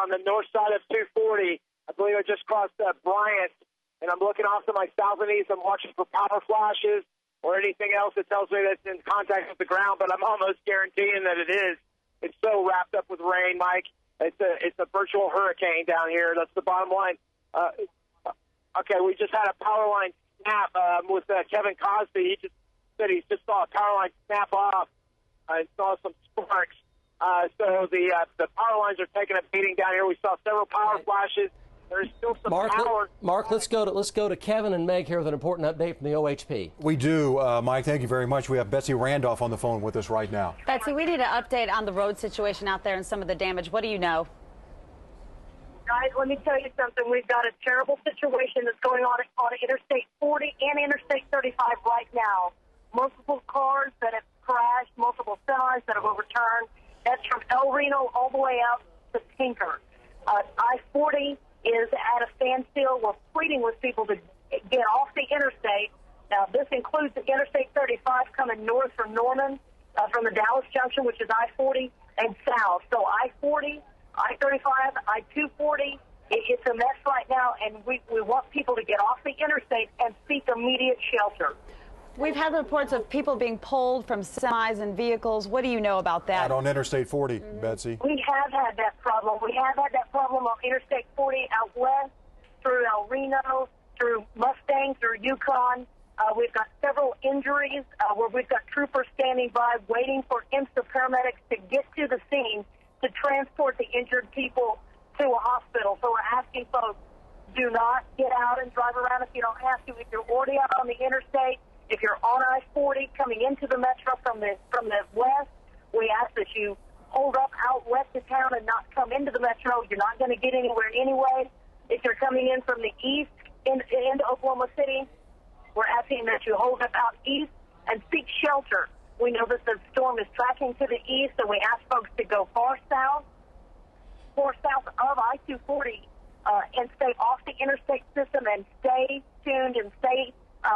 on the north side of 240. I believe I just crossed Bryant, and I'm looking off to my south and east. I'm watching for power flashes or anything else that tells me that's in contact with the ground, but I'm almost guaranteeing that it is. It's so wrapped up with rain, Mike. It's a virtual hurricane down here. That's the bottom line. Okay, we just had a power line snap with Kevin Cosby. He just said he just saw a power line snap off and saw some sparks. So the power lines are taking a beating down here. We saw several power flashes. There's still some power. Mark, let's go to Kevin and Meg here with an important update from the OHP. We do, Mike. Thank you very much. We have Betsy Randolph on the phone with us right now. Betsy, we need an update on the road situation out there and some of the damage. What do you know? Guys, let me tell you something. We've got a terrible situation that's going on Interstate 40 and Interstate 35 right now. Multiple cars that have crashed, multiple semis that have overturned. That's from El Reno all the way out to Tinker. I-40 is at a standstill. We're pleading with people to get off the interstate. Now, this includes the Interstate 35 coming north from Norman, from the Dallas Junction, which is I-40, and south. So I-40, I-35, I-240, it's a mess right now, and we want people to get off the interstate and seek immediate shelter. We've had reports of people being pulled from semis and vehicles. What do you know about that? Out on Interstate 40, Betsy. We have had that problem. We have had that problem on Interstate 40 out west, through El Reno, through Mustang, through Yukon. We've got several injuries where we've got troopers standing by waiting for IMSA paramedics to get to the scene to transport the injured people to a hospital. So we're asking folks, do not get out and drive around if you don't have to. If you're already out on the interstate, if you're on I-40 coming into the metro from the west, we ask that you hold up out west of town and not come into the metro. You're not going to get anywhere anyway. If you're coming in from the east into Oklahoma City, we're asking that you hold up out east and seek shelter. We know that the storm is tracking to the east, and we ask folks to go far south of I-240 and stay off the interstate system and stay tuned and stay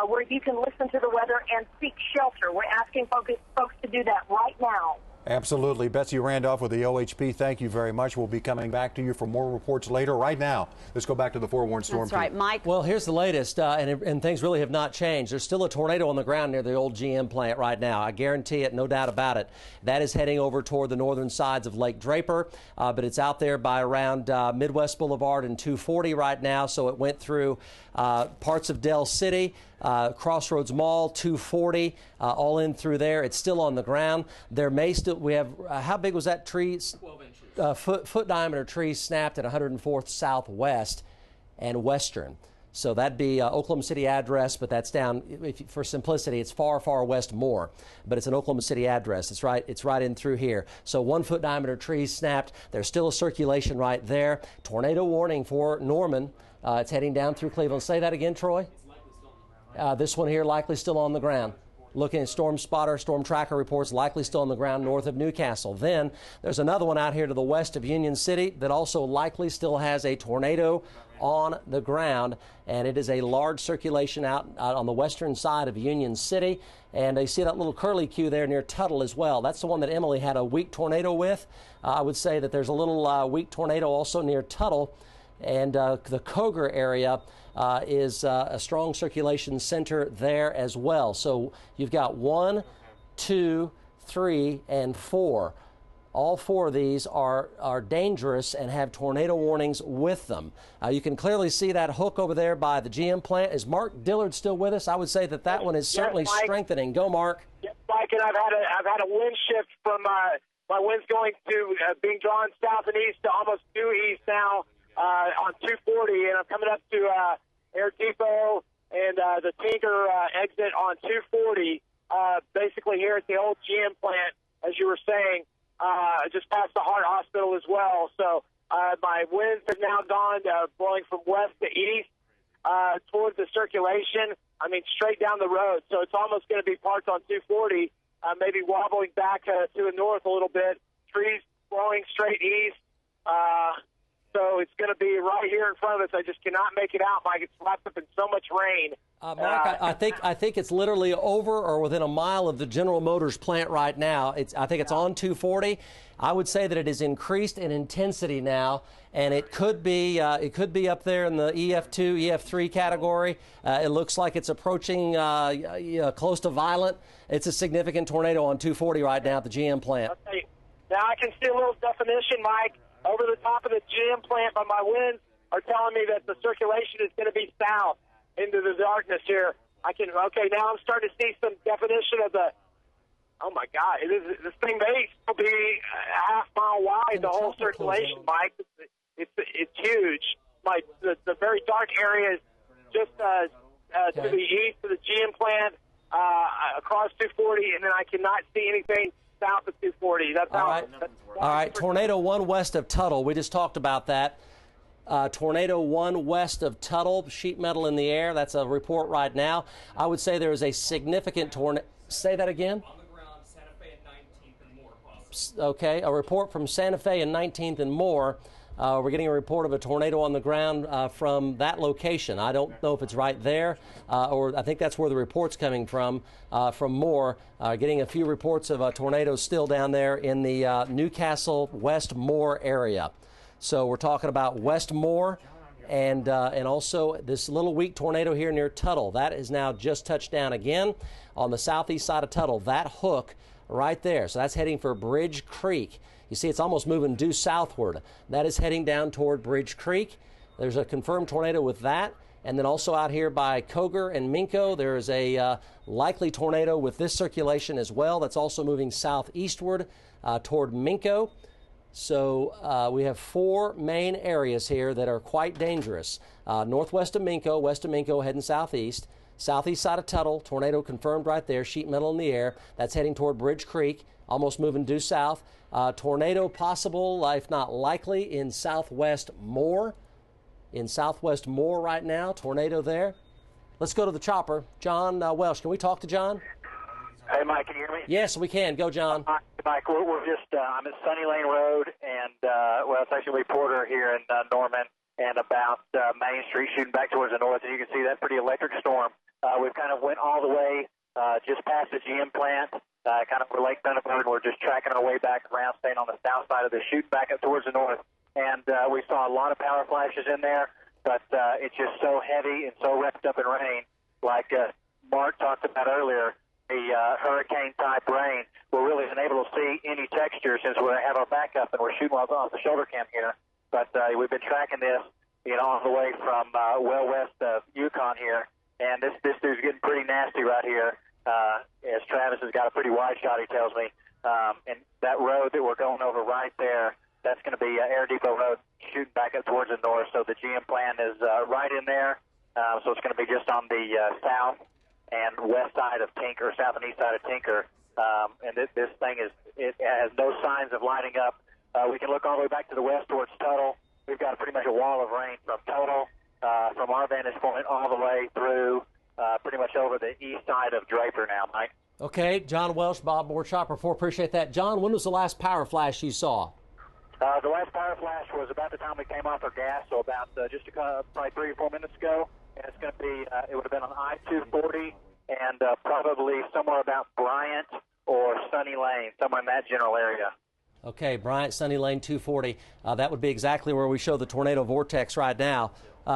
where you can listen to the weather and seek shelter. We're asking folks to do that right now. Absolutely. Betsy Randolph with the OHP, thank you very much. We'll be coming back to you for more reports later. Right now, let's go back to the forewarned storm. That's right, Mike. Well, here's the latest, and things really have not changed. There's still a tornado on the ground near the old GM plant right now. I guarantee it, no doubt about it. That is heading over toward the northern sides of Lake Draper, but it's out there by around Midwest Boulevard and 240 right now, so it went through parts of Del City, Crossroads Mall, 240, all in through there. It's still on the ground. There may still, we have, how big was that tree? 12 inches. Foot diameter tree snapped at 104th Southwest and Western. So that'd be Oklahoma City address, but that's down, for simplicity, it's far, far west more. But it's an Oklahoma City address. It's right in through here. So 1 foot diameter trees snapped. There's still a circulation right there. Tornado warning for Norman. It's heading down through Cleveland. Say that again, Troy. This one here likely still on the ground. Looking at Storm Spotter, Storm Tracker reports, likely still on the ground north of Newcastle. Then there's another one out here to the west of Union City that also likely still has a tornado on the ground, and it is a large circulation out on the western side of Union City. And you see that little curly Q there near Tuttle as well. That's the one that Emily had a weak tornado with. I would say that there's a little weak tornado also near Tuttle. And the Koger area is a strong circulation center there as well. So you've got 1, 2, 3, and 4. All 4 of these are dangerous and have tornado warnings with them. You can clearly see that hook over there by the GM plant. Is Mark Dillard still with us? I would say that one is certainly strengthening. Go, Mark. Yes, Mike, and I've had a wind shift from my winds going to being drawn south and east to almost due east now. On 240, and I'm coming up to Air Depot and the Tinker exit on 240, basically here at the old GM plant, as you were saying, just past the Heart Hospital as well. So my winds have now gone blowing from west to east towards the circulation. I mean, straight down the road. So it's almost going to be parts on 240, maybe wobbling back to the north a little bit, trees blowing straight east. So tornado is going to be right here in front of us. I just cannot make it out, Mike. It's wrapped up in so much rain. Mark, I think it's literally over or within a mile of the General Motors plant right now. I think it's on 240. I would say that it is increased in intensity now, and it could be up there in the EF2, EF3 category. It looks like it's approaching close to violent. It's a significant tornado on 240 right now at the GM plant. Okay. Now I can see a little definition, Mike, over the top of the GM plant, but my winds are telling me that the circulation is going to be south into the darkness here. Okay, now I'm starting to see some definition of the, oh my God, this thing may still be a half-mile wide, the whole circulation, Mike. It's huge. The very dark area is just to the east of the GM plant, across 240, and then I cannot see anything south of 240. That's all right. Tornado 1 west of Tuttle. We just talked about that. Tornado 1 west of Tuttle, sheet metal in the air. That's a report right now. I would say there is a significant tornado. Say that again? On the ground, Santa Fe and 19th and more, possibly. Okay, a report from Santa Fe and 19th and more. We're getting a report of a tornado on the ground from that location. I don't know if it's right there, or I think that's where the report's coming from Moore. Getting a few reports of tornadoes still down there in the Newcastle West Moore area. So we're talking about West Moore and also this little weak tornado here near Tuttle. That is now just touched down again on the southeast side of Tuttle. That hook right there. So that's heading for Bridge Creek. You see it's almost moving due southward. That is heading down toward Bridge Creek. There's a confirmed tornado with that. And then also out here by Coger and Minco, there is a likely tornado with this circulation as well. That's also moving southeastward toward Minco. So we have 4 main areas here that are quite dangerous. Northwest of Minco, west of Minco, heading southeast. Southeast side of Tuttle, tornado confirmed right there, sheet metal in the air. That's heading toward Bridge Creek, almost moving due south. Tornado possible, if not likely, in southwest Moore. In southwest Moore right now, tornado there. Let's go to the chopper. John Welsh, can we talk to John? Hey, Mike, can you hear me? Yes, we can. Go, John. Mike, we're just, I'm at Sunny Lane Road, and, it's actually a reporter here in Norman, and about Main Street, shooting back towards the north, and you can see that pretty electric storm. We've kind of went all the way just past the GM plant, kind of for Lake Thunderbird, and we're just tracking our way back around, staying on the south side of the chute, back up towards the north. And we saw a lot of power flashes in there, but it's just so heavy and so wrapped up in rain. Like Mark talked about earlier, the hurricane-type rain, we're really unable to see any texture since we have our backup and we're shooting off the shoulder cam here. But we've been tracking this, all the way from well west of Yukon here. And this dude's getting pretty nasty right here, as Travis has got a pretty wide shot, he tells me. And that road that we're going over right there, that's going to be Air Depot Road shooting back up towards the north. So the GM plant is right in there. So it's going to be just on the south and west side of Tinker, south and east side of Tinker. And this thing it has no signs of lighting up. We can look all the way back to the west towards Tuttle. We've got pretty much a wall of rain from Tuttle, from our vantage point, all the way through pretty much over the east side of Draper now, Mike. Okay, John Welsh, Bob Moore, Chopper 4, appreciate that. John, when was the last power flash you saw? The last power flash was about the time we came off our gas, so about just probably 3 or 4 minutes ago. And it's going to be, it would have been on I-240 and probably somewhere about Bryant or Sunny Lane, somewhere in that general area. Okay, Bryant, Sunny Lane, 240. That would be exactly where we show the tornado vortex right now.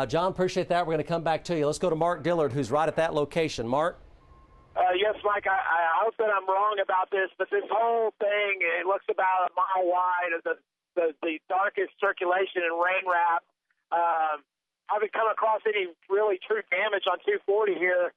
John, appreciate that. We're going to come back to you. Let's go to Mark Dillard, who's right at that location. Mark? Yes, Mike, I hope that I'm wrong about this, but this whole thing, it looks about a mile wide of the darkest circulation and rain wrap. I haven't come across any really true damage on 240 here,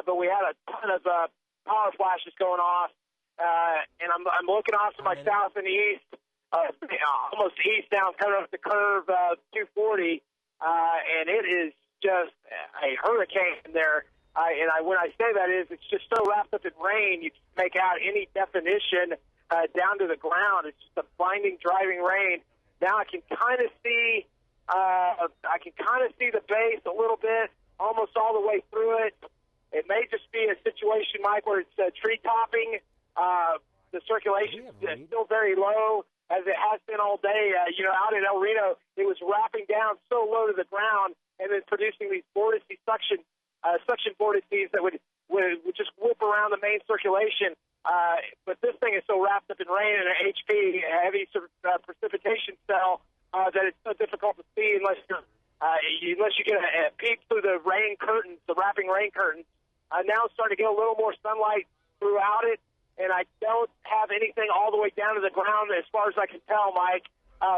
but we had a ton of power flashes going off, and I'm looking off to my south and east, almost east down, coming up the curve 240, and it is just a hurricane there. When I say that it's just so wrapped up in rain, you can't make out any definition down to the ground. It's just a blinding, driving rain. Now I can kind of see, the base a little bit, almost all the way through it. It may just be a situation, Mike, where it's tree topping. The circulation is still very low. as it has been all day. Out in El Reno, it was wrapping down so low to the ground and then producing these vortices, suction vortices that would just whip around the main circulation. But this thing is so wrapped up in rain and an HP, a heavy precipitation cell, that it's so difficult to see unless you get a peek through the rain curtains, the wrapping rain curtains. Now it's starting to get a little more sunlight throughout it, and I don't have anything all the way down to the ground as far as I can tell, Mike.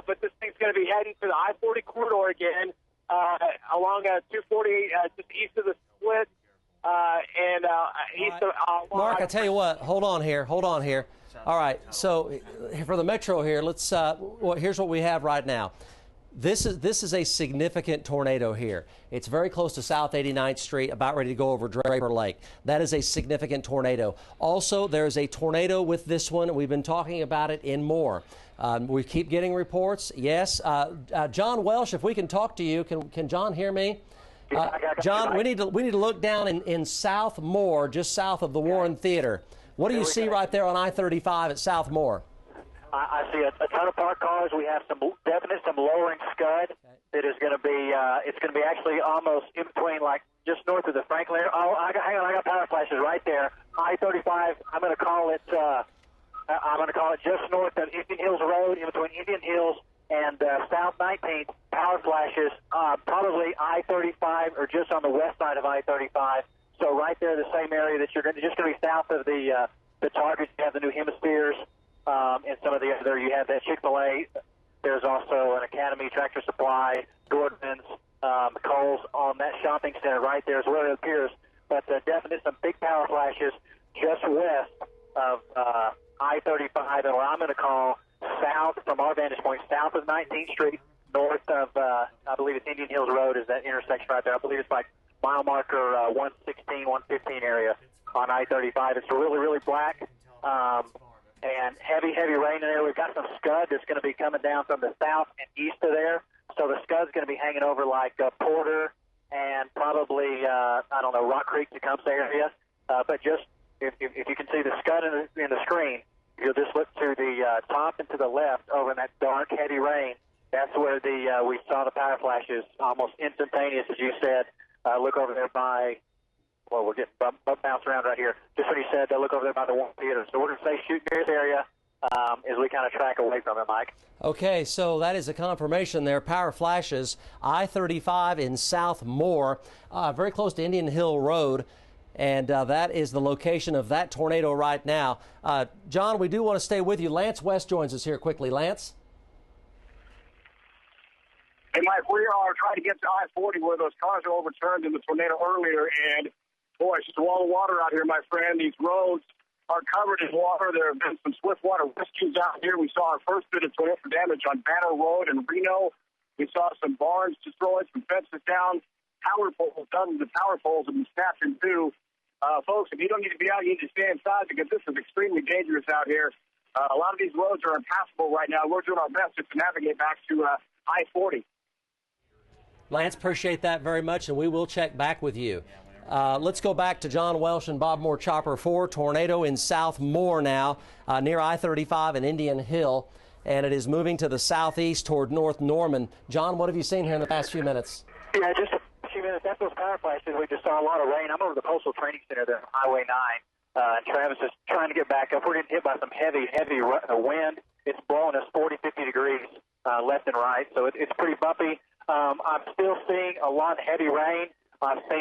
But this thing's going to be heading to the I-40 corridor again, along 240, just east of the split, and east of... Mark, I tell you what, hold on here. All right, so for the Metro here, let's. Here's what we have right now. This is a significant tornado here. It's very close to South 89th Street, about ready to go over Draper Lake. That is a significant tornado. Also, there's a tornado with this one. We've been talking about it in more. We keep getting reports. Yes, John Welsh, if we can talk to you, can John hear me? John, we need to look down in South Moore, just south of the Warren Theater. What do you see right there on I-35 at South Moore? I see a ton of parked cars. We have some lowering scud that is going to be, it's going to be actually almost in between, like just north of the Franklin area. Oh, hang on, I got power flashes right there. I-35, I'm going to call it just north of Indian Hills Road, in between Indian Hills and South 19th. Power flashes, probably I-35 or just on the west side of I-35. So right there, the same area that you're just going to be south of the Targets. You have the New Hemispheres. And some of the other, you have that Chick-fil-A. There's also an Academy, Tractor Supply, Gordon's, Kohl's on that shopping center right there is where it appears. But definitely some big power flashes just west of I-35, or I'm going to call south, from our vantage point, south of 19th Street, north of, I believe it's Indian Hills Road is that intersection right there. I believe it's like mile marker 116, 115 area on I-35. It's really, really black. And heavy rain in there. We've got some scud that's going to be coming down from the south and east of there. So the scud's going to be hanging over like Porter and probably, Rock Creek, Tecumseh area. But just, if you can see the scud in the screen, you'll just look to the top and to the left over in that dark, heavy rain. That's where we saw the power flashes almost instantaneous, as you said. Look over there by... Well, we're getting bounced around right here. Just when you said, look over there by the Warren Theater. So we're going to say shoot near this area as we kind of track away from it, Mike. Okay, so that is a confirmation there. Power flashes, I-35 in South Moore, very close to Indian Hill Road. And that is the location of that tornado right now. John, we do want to stay with you. Lance West joins us here quickly. Lance? Hey, Mike, we are trying to get to I-40 where those cars were overturned in the tornado earlier, and boy, it's just a wall of water out here, my friend. These roads are covered in water. There have been some swift water rescues out here. We saw our first bit of tornado damage on Banner Road in Reno. We saw some barns destroyed, some fences down, power poles, dozens of power poles have been snapped in two. Folks, if you don't need to be out, you need to stay inside because this is extremely dangerous out here. A lot of these roads are impassable right now. We're doing our best just to navigate back to I-40. Lance, appreciate that very much, and we will check back with you. Let's go back to John Welsh and Bob Moore Chopper 4. Tornado in South Moore now, near I-35 and Indian Hill, and it is moving to the southeast toward North Norman. John, what have you seen here in the past few minutes? Yeah, just a few minutes. That's those power flashes. We just saw a lot of rain. I'm over the Postal Training Center there on Highway 9, and Travis is trying to get back up. We're getting hit by some heavy wind. It's blowing us 40, 50 degrees left and right, so it's pretty bumpy. I'm still seeing a lot of heavy rain. I'm seeing